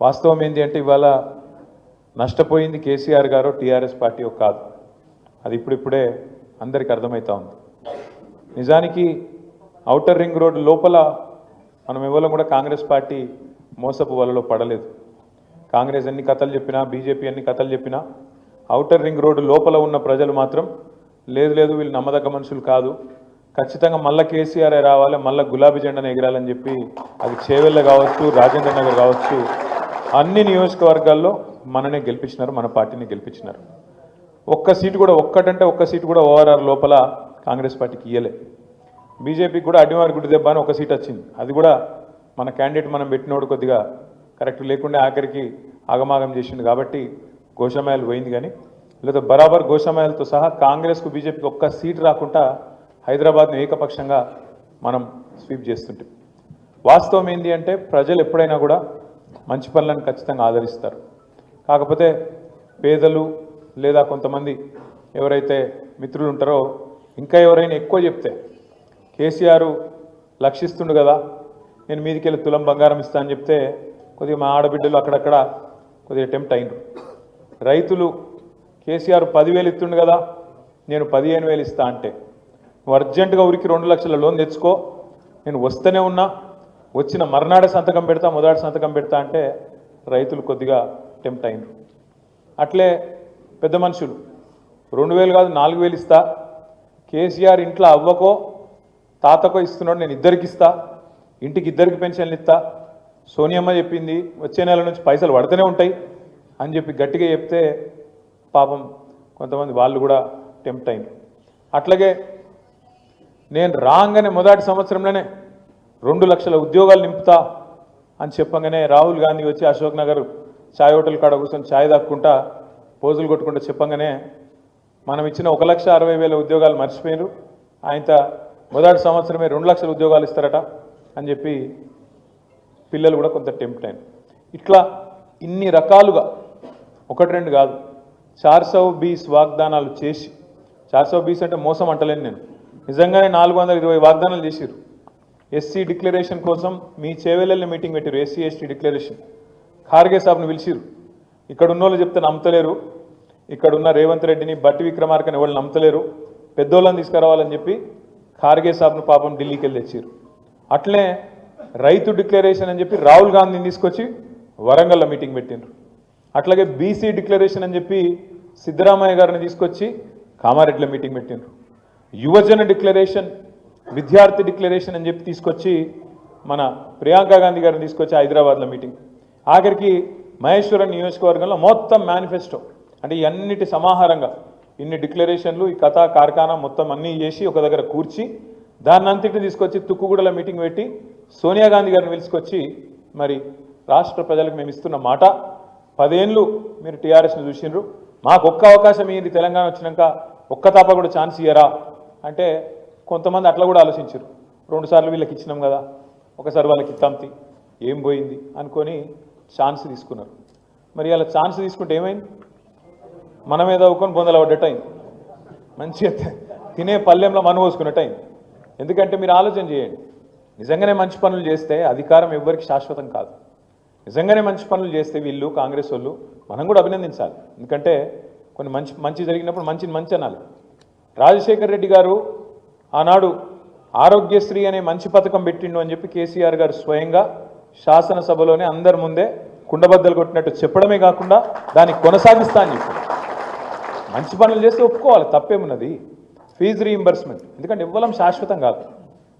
వాస్తవం ఏంటి అంటే ఇవాళ నష్టపోయింది కేసీఆర్ గారు టీఆర్ఎస్ పార్టీ కాదు. అది ఇప్పుడిప్పుడే అందరికీ అర్థమవుతా ఉంది. నిజానికి ఔటర్ రింగ్ రోడ్ లోపల మనం ఎవరం కూడా కాంగ్రెస్ పార్టీ మోసపు వలలో పడలేదు. కాంగ్రెస్ ఎన్ని కథలు చెప్పినా, బీజేపీ ఎన్ని కథలు చెప్పినా ఔటర్ రింగ్ రోడ్డు లోపల ఉన్న ప్రజలు మాత్రం లేదు లేదు వీళ్ళు నమ్మదగ్గ మనుషులు కాదు, ఖచ్చితంగా మళ్ళీ కేసీఆర్ రావాలి, మళ్ళీ గులాబీ జెండాను ఎగరాలని చెప్పి అది చేవెళ్ళ కావచ్చు, రాజేంద్ర నగర్ కావచ్చు, అన్ని నియోజకవర్గాల్లో మననే గెలిపించినారు, మన పార్టీని గెలిపించినారు. ఒక్క సీటు కూడా ఒక్క సీటు కూడా ఓఆర్ఆర్ లోపల కాంగ్రెస్ పార్టీకి ఇయ్యలే. బీజేపీకి కూడా అడ్డిమారి గుడి దెబ్బ అని ఒక సీట్ వచ్చింది. అది కూడా మన క్యాండిడేట్ మనం పెట్టినోడు కొద్దిగా కరెక్ట్ లేకుండా ఆఖరికి ఆగమాగం చేసిండు కాబట్టి గోషామాయలు పోయింది. కానీ లేదా బరాబర్ గోషామాయలతో సహా కాంగ్రెస్కు బీజేపీకి ఒక్క సీటు రాకుండా హైదరాబాద్ను ఏకపక్షంగా మనం స్వీప్ చేస్తుంటాం. వాస్తవం ఏంటి అంటే ప్రజలు ఎప్పుడైనా కూడా మంచి పనులను ఖచ్చితంగా ఆదరిస్తారు. కాకపోతే పేదలు లేదా కొంతమంది ఎవరైతే మిత్రులు ఉంటారో ఇంకా ఎవరైనా ఎక్కువ చెప్తే కేసీఆర్ లక్షిస్తుండు కదా, నేను మీదికి వెళ్ళి తులం బంగారం ఇస్తా అని చెప్తే కొద్దిగా మా ఆడబిడ్డలు అక్కడక్కడ కొద్దిగా అటెంప్ట్ అయినరు. రైతులు కేసీఆర్ 10,000 ఇస్తుండు కదా, నేను 15,000 ఇస్తా అంటే నువ్వు అర్జెంటుగా ఊరికి 2 లక్షల లోన్ తెచ్చుకో, నేను వస్తూనే ఉన్నా, వచ్చిన మర్నాడే సంతకం పెడతా, మొదటి సంతకం పెడతా అంటే రైతులు కొద్దిగా అటెంప్ట్ అయినరు. అట్లే పెద్ద మనుషులు 2,000 కాదు 4,000 ఇస్తా, కేసీఆర్ ఇంట్లో అవ్వకో తాతకో ఇస్తున్నాడు, నేను ఇద్దరికి ఇస్తా, ఇంటికి ఇద్దరికి పెన్షన్లు ఇస్తా, సోనియమ్మ చెప్పింది వచ్చే నెల నుంచి పైసలు పడుతూనే ఉంటాయి అని చెప్పి గట్టిగా చెప్తే పాపం కొంతమంది వాళ్ళు కూడా టెంప్ట్ అయినారు. అట్లాగే నేను రాగానే మొదటి సంవత్సరంలోనే 2 లక్షల ఉద్యోగాలు నింపుతా అని చెప్పగానే రాహుల్ గాంధీ వచ్చి అశోక్ నగర్ ఛాయ్ హోటల్ కాడ కూర్చొని ఛాయ్ దాక్కుంటా పోజులు కొట్టుకుంటూ చెప్పగానే మనం ఇచ్చిన 1,60,000 ఉద్యోగాలు మర్చిపోయారు, ఆయన మొదటి సంవత్సరమే 2 లక్షల ఉద్యోగాలు ఇస్తారట అని చెప్పి పిల్లలు కూడా కొంత టెంప్ట్ అయినారు. ఇట్లా ఇన్ని రకాలుగా 1-2 కాదు 420 వాగ్దానాలు చేసి, 420 అంటే మోసం అంటలేను నేను, నిజంగానే 420 వాగ్దానాలు చేసిరు. ఎస్సీ డిక్లరేషన్ కోసం మీ చేవెళ్ళ మీటింగ్ పెట్టారు, ఎస్సీ ఎస్టీ డిక్లరేషన్. ఖార్గే సాబ్ను పిలిచిరు. ఇక్కడ ఉన్న వాళ్ళు చెప్తే నమ్మతలేరు, ఇక్కడున్న రేవంత్ రెడ్డిని బట్టి విక్రమార్కని ఎవరు నమ్మతలేరు, పెద్దోళ్ళని తీసుకురావాలని చెప్పి ఖార్గే సాబ్ను పాపం ఢిల్లీకి వెళ్ళి తెచ్చారు. అట్లే రైతు డిక్లరేషన్ అని చెప్పి రాహుల్ గాంధీని తీసుకొచ్చి వరంగల్లో మీటింగ్ పెట్టినారు. అట్లాగే బీసీ డిక్లరేషన్ అని చెప్పి సిద్ధరామయ్య గారిని తీసుకొచ్చి కామారెడ్డిలో మీటింగ్ పెట్టినారు. యువజన డిక్లరేషన్, విద్యార్థి డిక్లరేషన్ అని చెప్పి తీసుకొచ్చి మన ప్రియాంక గాంధీ గారిని తీసుకొచ్చి హైదరాబాద్లో మీటింగ్. ఆఖరికి మహేశ్వరం నియోజకవర్గంలో మొత్తం మేనిఫెస్టో అంటే అన్నిటి సమాహారంగా ఇన్ని డిక్లరేషన్లు, ఈ కథా కార్ఖానా మొత్తం అన్నీ చేసి ఒక దగ్గర కూర్చి దాన్నంతటిని తీసుకొచ్చి తుక్కుగూడలో మీటింగ్ పెట్టి సోనియా గాంధీ గారిని పిలుచుకొచ్చి మరి రాష్ట్ర ప్రజలకు మేము ఇస్తున్న మాట 10 ఏళ్ళు మీరు టీఆర్ఎస్ను చూసినారు, మాకు ఒక్క అవకాశం ఇయ్యండి, తెలంగాణ వచ్చినాక ఒక్క తాప కూడా ఛాన్స్ ఇయ్యరా అంటే కొంతమంది అట్లా కూడా ఆలోచించారు. 2 సార్లు వీళ్ళకి ఇచ్చినాం కదా, ఒకసారి వాళ్ళకి ఇస్తాంతి ఏం పోయింది అనుకొని ఛాన్స్ తీసుకున్నారు. మరి అలా ఛాన్స్ తీసుకుంటే ఏమైంది, మన మీద అవ్వుకొని బొందలు పడ్డట్టు అయింది, మంచిగా తినే పల్లెంలో మను పోసుకున్నట్టు అయింది. ఎందుకంటే మీరు ఆలోచన చేయండి, నిజంగానే మంచి పనులు చేస్తే అధికారం ఎవ్వరికి శాశ్వతం కాదు. నిజంగానే మంచి పనులు చేస్తే వీళ్ళు కాంగ్రెస్ వాళ్ళు మనం కూడా అభినందించాలి. ఎందుకంటే కొన్ని మంచి జరిగినప్పుడు మంచి అనాలి. రాజశేఖర్ రెడ్డి గారు ఆనాడు ఆరోగ్యశ్రీ అనే మంచి పథకం పెట్టిండు అని చెప్పి కేసీఆర్ గారు స్వయంగా శాసనసభలోనే అందరి ముందే కుండబద్దలు కొట్టినట్టు చెప్పడమే కాకుండా దాన్ని కొనసాగిస్తా అని చెప్పి మంచి పనులు చేస్తే ఒప్పుకోవాలి, తప్పేమున్నది. ఫీజు రీయింబర్స్మెంట్, ఎందుకంటే ఇవ్వడం శాశ్వతం కాదు,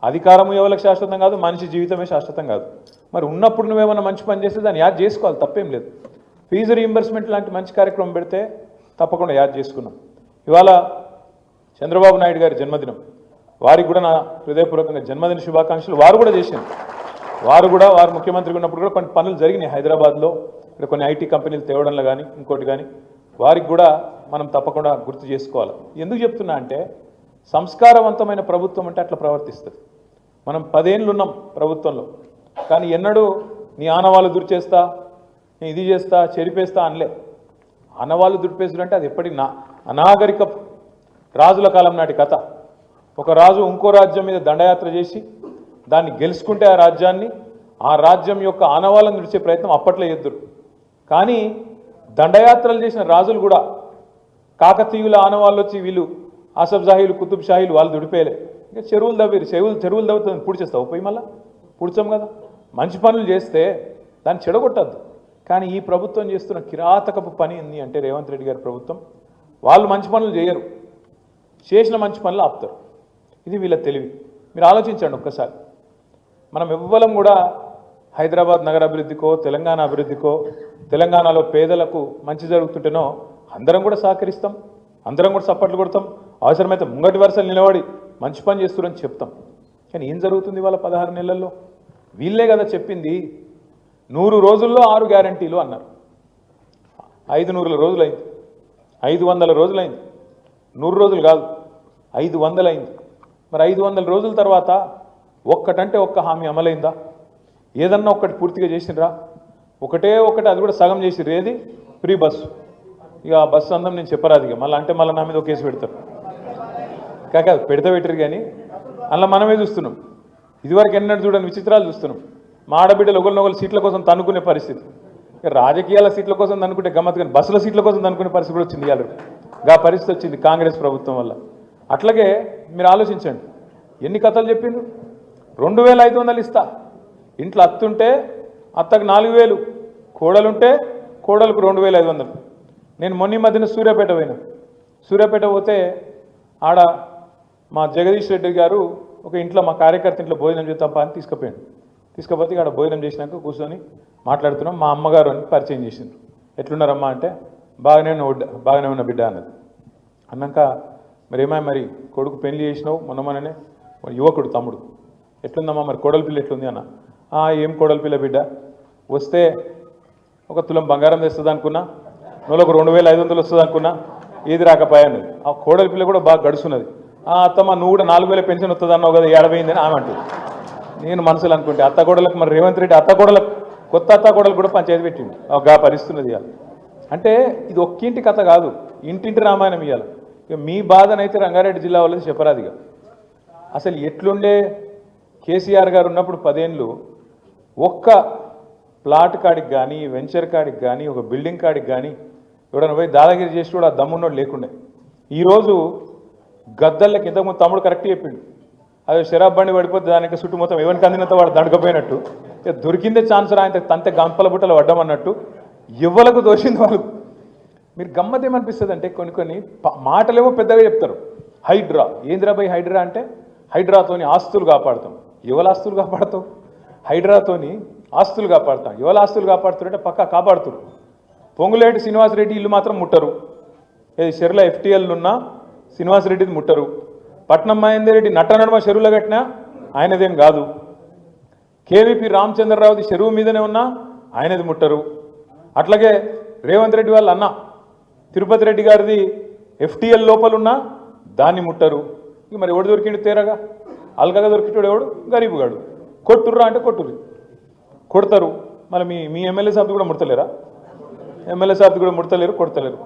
అధికారము ఎవరికి శాశ్వతం కాదు, మనిషి జీవితమే శాశ్వతం కాదు. మరి ఉన్నప్పుడు నువ్వేమన్నా మంచి పని చేస్తే దాన్ని యాడ్ చేసుకోవాలి, తప్పేం లేదు. ఫీజు రీయింబర్స్మెంట్ లాంటి మంచి కార్యక్రమం పెడితే తప్పకుండా యాడ్ చేసుకున్నాం. ఇవాళ చంద్రబాబు నాయుడు గారి జన్మదినం, వారికి కూడా నా హృదయపూర్వకంగా జన్మదిన శుభాకాంక్షలు. వారు కూడా చేసింది, వారు ముఖ్యమంత్రిగా ఉన్నప్పుడు కూడా కొన్ని పనులు జరిగినాయి హైదరాబాద్లో, ఇక్కడ కొన్ని ఐటీ కంపెనీలు తేవడంలో కానీ ఇంకోటి కానీ, వారికి కూడా మనం తప్పకుండా గుర్తు చేసుకోవాలి. ఎందుకు చెప్తున్నా అంటే సంస్కారవంతమైన ప్రభుత్వం అంటే అట్లా ప్రవర్తిస్తుంది. మనం 10 ఏళ్ళు ఉన్నాం ప్రభుత్వంలో, కానీ ఎన్నడూ నీ ఆనవాళ్ళు దుర్చేస్తా, నీ ఇది చేస్తా, చెరిపేస్తా అనలే. ఆనవాళ్ళు దుర్పేసుడు అంటే అది ఎప్పటి అనాగరిక రాజుల కాలం నాటి కథ. ఒక రాజు ఇంకో రాజ్యం మీద దండయాత్ర చేసి దాన్ని గెలుచుకుంటే ఆ రాజ్యాన్ని ఆ రాజ్యం యొక్క ఆనవాళ్ళను విడిచే ప్రయత్నం అప్పట్లో ఎద్దురు. కానీ దండయాత్రలు చేసిన రాజులు కూడా కాకతీయుల ఆనవాళ్ళు వచ్చి వీళ్ళు ఆసఫ్ జాహీలు కుతుబ్ షాహీలు వాళ్ళు దుడిపేయలే. ఇంకా చెరువులు తవ్విరు, చెరువులు తవ్వుతుంది పూడ్చేస్తావు పోయి మళ్ళీ పూడ్చాం కదా. మంచి పనులు చేస్తే దాన్ని చెడగొట్టద్దు. కానీ ఈ ప్రభుత్వం చేస్తున్న కిరాతకపు పని ఏంది అంటే రేవంత్ రెడ్డి గారి ప్రభుత్వం, వాళ్ళు మంచి పనులు చేయరు, చేసిన మంచి పనులు ఆపుతారు. ఇది వీళ్ళ తెలివి. మీరు ఆలోచించండి ఒక్కసారి. మనం ఎవ్వరం కూడా హైదరాబాద్ నగర అభివృద్ధికో తెలంగాణ అభివృద్ధికో తెలంగాణలో పేదలకు మంచి జరుగుతుంటేనో అందరం కూడా సహకరిస్తాం, అందరం కూడా సపోర్ట్లు కొడతాం, అవసరమైతే ముంగటి వరుసలు నిలబడి మంచి పని చేస్తున్నారని చెప్తాం. కానీ ఏం జరుగుతుంది వాళ్ళ 16 నెలల్లో? వీళ్ళే కదా చెప్పింది 100 రోజుల్లో 6 గ్యారంటీలు అన్నారు. 500 రోజులైంది, 500 రోజులైంది, 100 రోజులు కాదు 500 అయింది. మరి 500 రోజుల తర్వాత ఒక్కటంటే ఒక్క హామీ అమలైందా? ఏదన్నా ఒక్కటి పూర్తిగా చేసినరా? ఒకటే ఒకటి, అది కూడా సగం చేసిర్రు. ఏది? Free bus. ఇక ఆ బస్సు అందం నేను చెప్పరాదు, ఇక మళ్ళీ అంటే మళ్ళీ నా మీద ఒక కేసు పెడతారు. కాక పెడితే పెట్టరు కానీ అలా మనమే చూస్తున్నాం. ఇదివరకు ఎన్నడూ చూడని విచిత్రాలు చూస్తున్నాం. మా ఆడబిడ్డలు ఒకరినొకరు సీట్ల కోసం తన్నుకునే పరిస్థితి. ఇక రాజకీయాల సీట్ల కోసం తన్నుకుంటే గమ్మత్, కానీ బస్సుల సీట్ల కోసం తన్నుకునే పరిస్థితి కూడా వచ్చింది. ఇవాళ గా పరిస్థితి వచ్చింది కాంగ్రెస్ ప్రభుత్వం వల్ల. అట్లాగే మీరు ఆలోచించండి, ఎన్ని కథలు చెప్పిండ్రు. 2500 ఇస్తా, ఇంట్లో అత్తుంటే అత్తకు 4000, కోడలుంటే కోడలకు 2500. నేను మొన్న మధ్యన సూర్యాపేట పోయినా. సూర్యాపేట పోతే ఆడ మా జగదీష్ రెడ్డి గారు ఒక ఇంట్లో మా కార్యకర్త ఇంట్లో భోజనం చేద్దాం అని తీసుకుపోయాడు. తీసుకపోతే ఆడ భోజనం చేసినాక కూర్చొని మాట్లాడుతున్నాం. మా అమ్మగారు అని పరిచయం చేసిండ్రు. ఎట్లున్నారమ్మా అంటే బాగానే ఉన్న బిడ్డ అన్నది. అన్నాక మరి కొడుకు పెళ్లి చేసినావు మొన్ననే, యువకుడు తమ్ముడు, ఎట్లుందమ్మా మరి కోడలి పిల్ల ఎట్లుంది అన్న. ఏం కోడలి పిల్ల బిడ్డ, వస్తే ఒక తులం బంగారం తెస్తుంది అనుకున్నా, నెలకు 2500 వస్తుంది అనుకున్నా, ఏది రాకపోయాను. ఆ కోడలి పిల్ల కూడా బాగా గడుస్తున్నది. అత్తమ్మ నువ్వు కూడా 4000 పెన్షన్ వస్తుంది అన్నావు కదా, 70 అని ఆమె అంటుంది. నేను మనసులు అనుకుంటే అత్త కోడలకు మరి రేవంత్ రెడ్డి కొత్త అత్త కోడలకు కూడా పంచాయతీ పెట్టింది. ఒక పరిస్థితున్నది ఇవాళ. అంటే ఇది ఒక్కింటి కథ కాదు, ఇంటింటి రామాయణం ఇవ్వాలి. ఇక మీ బాధనైతే రంగారెడ్డి జిల్లా వాళ్ళది చెప్పరాదు. ఇక అసలు ఎట్లుండే కేసీఆర్ గారు ఉన్నప్పుడు 10 ఏళ్ళు ఒక్క ప్లాట్ కాడికి కానీ వెంచర్ కాడికి కానీ ఒక బిల్డింగ్ కాడికి కానీ ఎవడన్నా పోయి దాదాగిరి చేసి కూడా ఆ దమ్మున్నోడు లేకుండే. ఈరోజు గద్దళ్ళకి ఇంతకుముందు తమ్ముడు కరెక్ట్ చెప్పిండు, అదే షరాబ్ బండి పడిపోతే దానికి చుట్టూ మొత్తం ఎవరికి అందినంత వాడు దండకపోయినట్టు, ఇక దొరికిందే ఛాన్స్ ఆయన తంతే గంపల బుట్టలు పడ్డామన్నట్టు ఎవ్వలకు దోషింది వాళ్ళు. మీరు గమ్మత్ ఏమనిపిస్తుంది అంటే కొన్ని మాటలేమో పెద్దగా చెప్తారు. హైడ్రా ఏంద్రా బై హైడ్రా అంటే హైడ్రాతోని ఆస్తులు కాపాడుతాం. ఎవరి ఆస్తులు కాపాడుతావు? హైడ్రాతోని ఆస్తులు కాపాడుతాం. ఎవరి ఆస్తులు కాపాడుతారంటే పక్కా కాపాడుతారు. పొంగులేటి శ్రీనివాసరెడ్డి ఇల్లు మాత్రం ముట్టరు. ఏది చెరువుల FTL ఉన్నా శ్రీనివాసరెడ్డిది ముట్టరు. పట్నం మహేందర్ రెడ్డి నట్టనడమ చెరువులో కట్టినా ఆయనదేం కాదు. KVP రామచంద్రరావుది చెరువు మీదనే ఉన్నా ఆయనది ముట్టరు. అట్లాగే రేవంత్ రెడ్డి వాళ్ళ అన్న తిరుపతి రెడ్డి గారిది FTL లోపలున్నా దాన్ని ముట్టరు. ఇక మరి ఎవడు దొరికిండు తేరగా? అల్కగా దొరికిటాడు ఎవడు? గరీబుగాడు. కొట్టుర్రా అంటే కొట్టుర్రు, కొడతారు. మళ్ళీ మీ ఎమ్మెల్యే సాబ్ది కూడా ముడతలేరా? ఎమ్మెల్యే సాబ్ది కూడా ముడతలేరు, కొడతలేరు.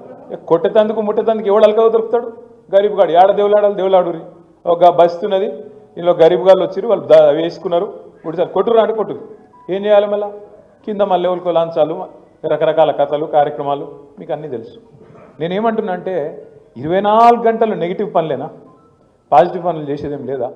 కొట్టేతందుకు ముట్టేతందుకు ఎవడు అల్కగా దొరుకుతాడు? గరీబుగాడు. ఏడ దేవులాడురి ఒక బస్తున్నది, ఇందులో గరీబుగాళ్ళు వచ్చి వాళ్ళు వేసుకున్నారు. ఇప్పుడు కొట్టుర్రా అంటే కొట్టురు. ఏం చేయాలి మళ్ళీ? కింద మళ్ళీ ఎవరికో లాంచాలు, రకరకాల కథలు కార్యక్రమాలు మీకు అన్నీ తెలుసు. నేనేమంటున్నా అంటే 24 గంటలు నెగిటివ్ పనులేనా? పాజిటివ్ పనులు చేసేదేం లేదా?